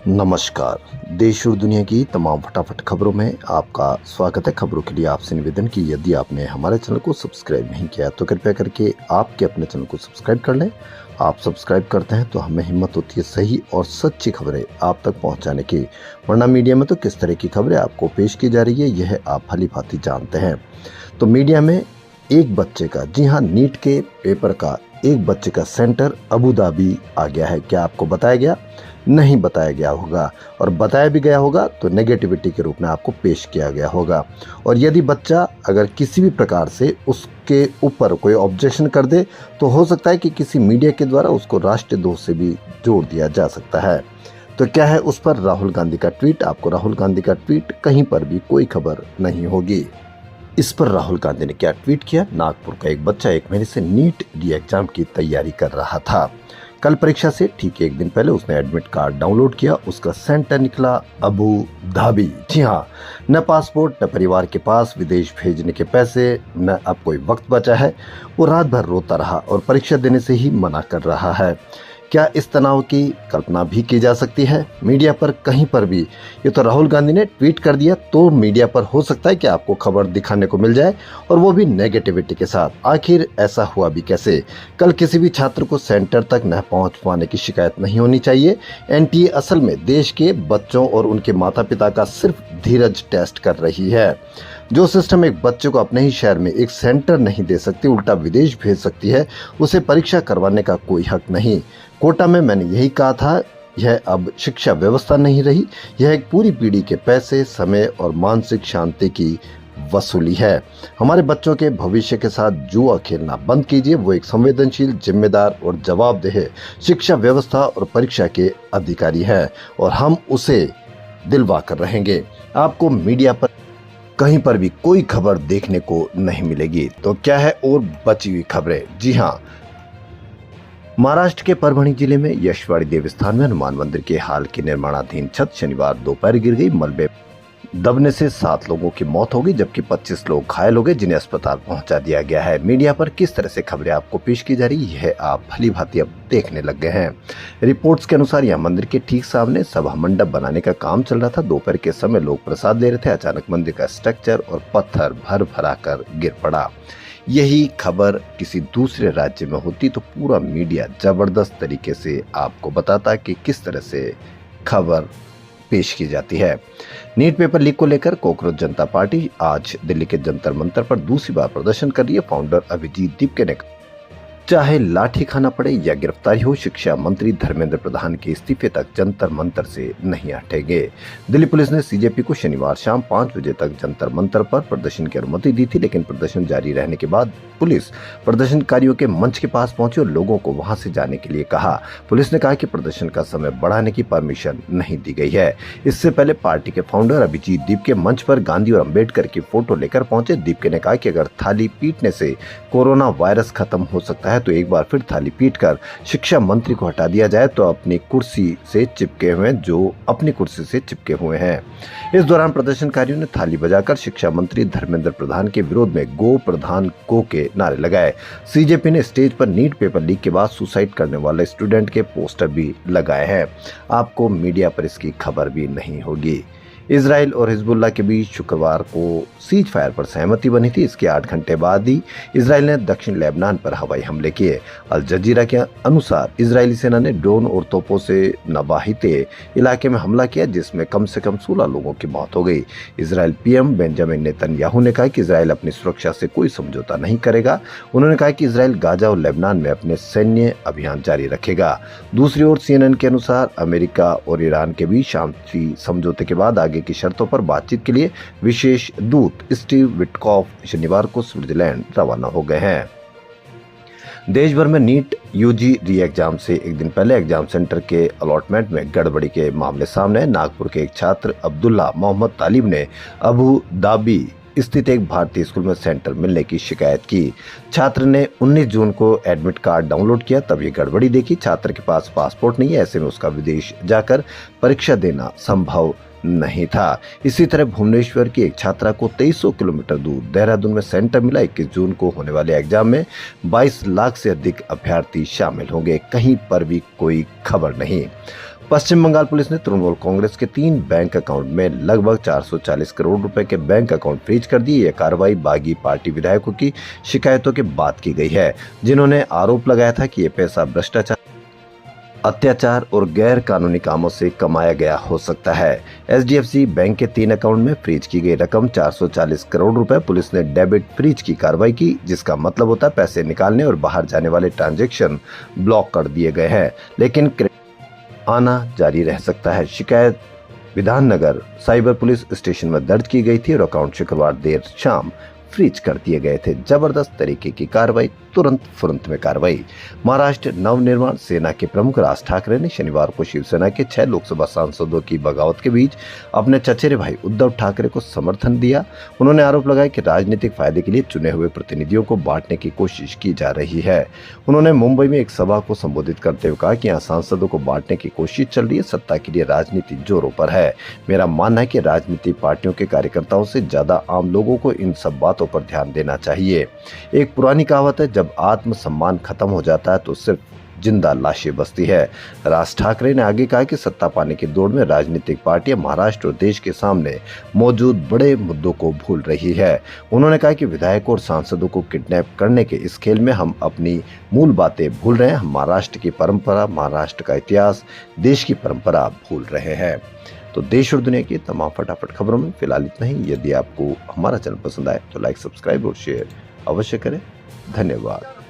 नमस्कार। देश और दुनिया की तमाम फटाफट खबरों में आपका स्वागत है। खबरों के लिए आपसे निवेदन कि यदि आपने हमारे चैनल को सब्सक्राइब नहीं किया तो कृपया करके आपके अपने चैनल को सब्सक्राइब कर लें। आप सब्सक्राइब करते हैं तो हमें हिम्मत होती है सही और सच्ची खबरें आप तक पहुंचाने की, वरना मीडिया में तो किस तरह की खबरें आपको पेश की जा रही है यह आप भली भांति जानते हैं। तो मीडिया में एक बच्चे का, जी हाँ, नीट के पेपर का एक बच्चे का सेंटर अबू धाबी आ गया है। क्या आपको बताया गया? नहीं बताया गया होगा, और बताया भी गया होगा तो नेगेटिविटी के रूप में आपको पेश किया गया होगा। और यदि बच्चा अगर किसी भी प्रकार से उसके ऊपर कोई ऑब्जेक्शन कर दे तो हो सकता है कि किसी मीडिया के द्वारा उसको राष्ट्रद्रोह से भी जोड़ दिया जा सकता है। तो क्या है उस पर? राहुल गांधी का ट्वीट। आपको राहुल गांधी का ट्वीट कहीं पर भी कोई खबर नहीं होगी। इस पर राहुल गांधी ने क्या ट्वीट किया? नागपुर का एक बच्चा 1 महीने से नीट री एग्जाम की तैयारी कर रहा था। कल परीक्षा से ठीक 1 दिन पहले उसने एडमिट कार्ड डाउनलोड किया। उसका सेंटर निकला अबू धाबी। जी हाँ, न पासपोर्ट, न परिवार के पास विदेश भेजने के पैसे, न अब कोई वक्त बचा है। वो रात भर रोता रहा और परीक्षा देने से ही मना कर रहा है। क्या इस तनाव की कल्पना भी की जा सकती है? मीडिया पर कहीं पर भी, ये तो राहुल गांधी ने ट्वीट कर दिया तो मीडिया पर हो सकता है कि आपको खबर दिखाने को मिल जाए, और वो भी नेगेटिविटी के साथ। आखिर ऐसा हुआ भी कैसे? कल किसी भी छात्र को सेंटर तक न पहुंच पाने की शिकायत नहीं होनी चाहिए। एनटीए असल में देश के बच्चों और उनके माता पिता का सिर्फ धीरज टेस्ट कर रही है। जो सिस्टम एक बच्चे को अपने ही शहर में एक सेंटर नहीं दे सकती, उल्टा विदेश भेज सकती है, उसे परीक्षा करवाने का कोई हक नहीं। कोटा में मैंने यही कहा था, यह अब शिक्षा व्यवस्था नहीं रही, यह एक पूरी पीढ़ी के पैसे, समय और मानसिक शांति की वसूली है। हमारे बच्चों के भविष्य के साथ जुआ खेलना बंद कीजिए। वो एक संवेदनशील, जिम्मेदार और जवाबदेह शिक्षा व्यवस्था और परीक्षा के अधिकारी है, और हम उसे दिलवा कर रहेंगे। आपको मीडिया पर कहीं पर भी कोई खबर देखने को नहीं मिलेगी। तो क्या है और बची हुई खबरें? जी हाँ, महाराष्ट्र के परभणी जिले में यशवाड़ी देवस्थान में हनुमान मंदिर के हाल की निर्माणाधीन छत शनिवार दोपहर गिर गई। मलबे दबने से 7 लोगों की मौत हो गई, जबकि 25 लोग घायल हो गए, जिन्हें अस्पताल पहुंचा दिया गया है। मीडिया पर किस तरह से खबरें आपको पेश की जा रही है आप भली भांति अब देखने लग गए हैं। रिपोर्ट्स के अनुसार यह मंदिर के ठीक सामने सभा मंडप बनाने का काम चल रहा था। दोपहर के समय लोग प्रसाद ले रहे थे। अचानक मंदिर का स्ट्रक्चर और पत्थर भर भरा कर गिर पड़ा। यही खबर किसी दूसरे राज्य में होती तो पूरा मीडिया जबरदस्त तरीके से आपको बताता कि किस तरह से खबर पेश की जाती है। नीट पेपर लीक को लेकर कॉकरोच जनता पार्टी आज दिल्ली के जंतर मंतर पर दूसरी बार प्रदर्शन कर रही है। फाउंडर अभिजीत दीपके ने चाहे लाठी खाना पड़े या गिरफ्तारी हो, शिक्षा मंत्री धर्मेंद्र प्रधान के इस्तीफे तक जंतर मंतर से नहीं हटेंगे। दिल्ली पुलिस ने सीजेपी को शनिवार शाम 5 बजे तक जंतर मंतर पर प्रदर्शन की अनुमति दी थी, लेकिन प्रदर्शन जारी रहने के बाद पुलिस प्रदर्शनकारियों के मंच के पास पहुंची और लोगों को वहां से जाने के लिए कहा। पुलिस ने कहा कि प्रदर्शन का समय बढ़ाने की परमिशन नहीं दी गई है। इससे पहले पार्टी के फाउंडर अभिजीत दीपके मंच पर गांधी और अम्बेडकर की फोटो लेकर पहुंचे। दीपके ने कहा कि अगर थाली पीटने से कोरोना वायरस खत्म हो सकता है तो एक बार फिर थाली पीटकर शिक्षा मंत्री को हटा दिया जाए तो अपनी कुर्सी से चिपके हुए हैं। इस दौरान प्रदर्शनकारियों ने थाली बजाकर शिक्षा मंत्री धर्मेंद्र प्रधान के विरोध में गो प्रधान को के नारे लगाए। सीजेपी ने स्टेज पर नीट पेपर लीक के बाद सुसाइड करने वाले स्टूडेंट के पोस्टर भी लगाए हैं। आपको मीडिया पर इसकी खबर भी नहीं होगी। इजराइल और हिजबुल्लाह के बीच शुक्रवार को सीज फायर पर सहमति बनी थी। इसके 8 घंटे बाद ही इजराइल ने दक्षिण लेबनान पर हवाई हमले किए। अल जजीरा के अनुसार इजरायली सेना ने ड्रोन और तोपों से नबाहिते इलाके में हमला किया, जिसमें कम से कम 16 लोगों की मौत हो गई। इजराइल पीएम बेंजामिन नेतन्याहू ने कहा कि इजराइल अपनी सुरक्षा से कोई समझौता नहीं करेगा। उन्होंने कहा कि इजराइल गाजा और लेबनान में अपने सैन्य अभियान जारी रखेगा। दूसरी ओर CNN के अनुसार अमेरिका और ईरान के बीच शांति समझौते के बाद आगे की शर्तों पर बातचीत के लिए विशेष दूत स्टीव विटकॉफ शनिवार को स्विट्जरलैंड रवाना हो गए हैं। देश भर में नीट यूजी री एग्जाम से एक दिन पहले एग्जाम सेंटर के अलॉटमेंट में गड़बड़ी के मामले सामने आए। नागपुर के एक छात्र अब्दुल्ला मोहम्मद तालिब ने अबू धाबी स्थित एक भारतीय स्कूल में सेंटर मिलने की शिकायत की। छात्र ने 19 जून को एडमिट कार्ड डाउनलोड किया, तब ये गड़बड़ी देखी। छात्र के पास पासपोर्ट नहीं है, ऐसे में उसका विदेश जाकर परीक्षा देना संभव नहीं था। इसी तरह भुवनेश्वर की एक छात्रा को 2300 किलोमीटर दूर देहरादून में सेंटर मिला। 21 जून को होने वाले एग्जाम में 22 लाख से अधिक अभ्यर्थी शामिल होंगे। कहीं पर भी कोई खबर नहीं। पश्चिम बंगाल पुलिस ने तृणमूल कांग्रेस के 3 बैंक अकाउंट में लगभग 440 करोड़ रुपए के बैंक अकाउंट फ्रीज कर दिए। यह कार्रवाई बागी पार्टी विधायकों की शिकायतों के बाद की गई है, जिन्होंने आरोप लगाया था कि ये पैसा भ्रष्टाचार, अत्याचार और गैर कानूनी कामों से कमाया गया हो सकता है। एचडीएफसी बैंक के 3 अकाउंट में फ्रीज की गई रकम 440 करोड़ रुपए। पुलिस ने डेबिट फ्रीज की कार्रवाई की, जिसका मतलब होता है पैसे निकालने और बाहर जाने वाले ट्रांजैक्शन ब्लॉक कर दिए गए हैं, लेकिन आना जारी रह सकता है। शिकायत विधाननगर साइबर पुलिस स्टेशन में दर्ज की गई थी और अकाउंट शुक्रवार देर शाम फ्रीज कर दिए गए थे। जबरदस्त तरीके की कार्रवाई, तुरंत फुरंत में कार्रवाई। महाराष्ट्र नवनिर्माण सेना के प्रमुख राज ठाकरे ने शनिवार को शिवसेना के 6 लोकसभा सांसदों की बगावत के बीच अपने चचेरे भाई उद्धव ठाकरे को समर्थन दिया। उन्होंने आरोप लगाया कि राजनीतिक फायदे के लिए चुने हुए प्रतिनिधियों को बांटने की कोशिश की जा रही है। उन्होंने मुंबई में एक सभा को संबोधित करते हुए कहा कि यहाँ सांसदों को बांटने की कोशिश चल रही है, सत्ता के लिए राजनीति जोरों पर है। मेरा मानना है कि राजनीतिक पार्टियों के कार्यकर्ताओं से ज्यादा आम लोगों को इन सब बातों पर ध्यान देना चाहिए। एक पुरानी कहावत है, जब आत्मसम्मान खत्म हो जाता है तो सिर्फ जिंदा लाशें बचती है। राज ठाकरे ने आगे कहा कि सत्ता पाने की दौड़ में राजनीतिक पार्टियां महाराष्ट्र और देश के सामने मौजूद बड़े मुद्दों को भूल रही है। उन्होंने कहा कि विधायकों और सांसदों को किडनैप करने के इस खेल में हम अपनी मूल बातें भूल रहे हैं। हम महाराष्ट्र की परंपरा, महाराष्ट्र का इतिहास, देश की परंपरा भूल रहे हैं। तो देश और दुनिया की तमाम फटाफट खबरों में फिलहाल इतना ही। यदि आपको हमारा चैनल पसंद आए तो लाइक, सब्सक्राइब और शेयर अवश्य करें। धन्यवाद।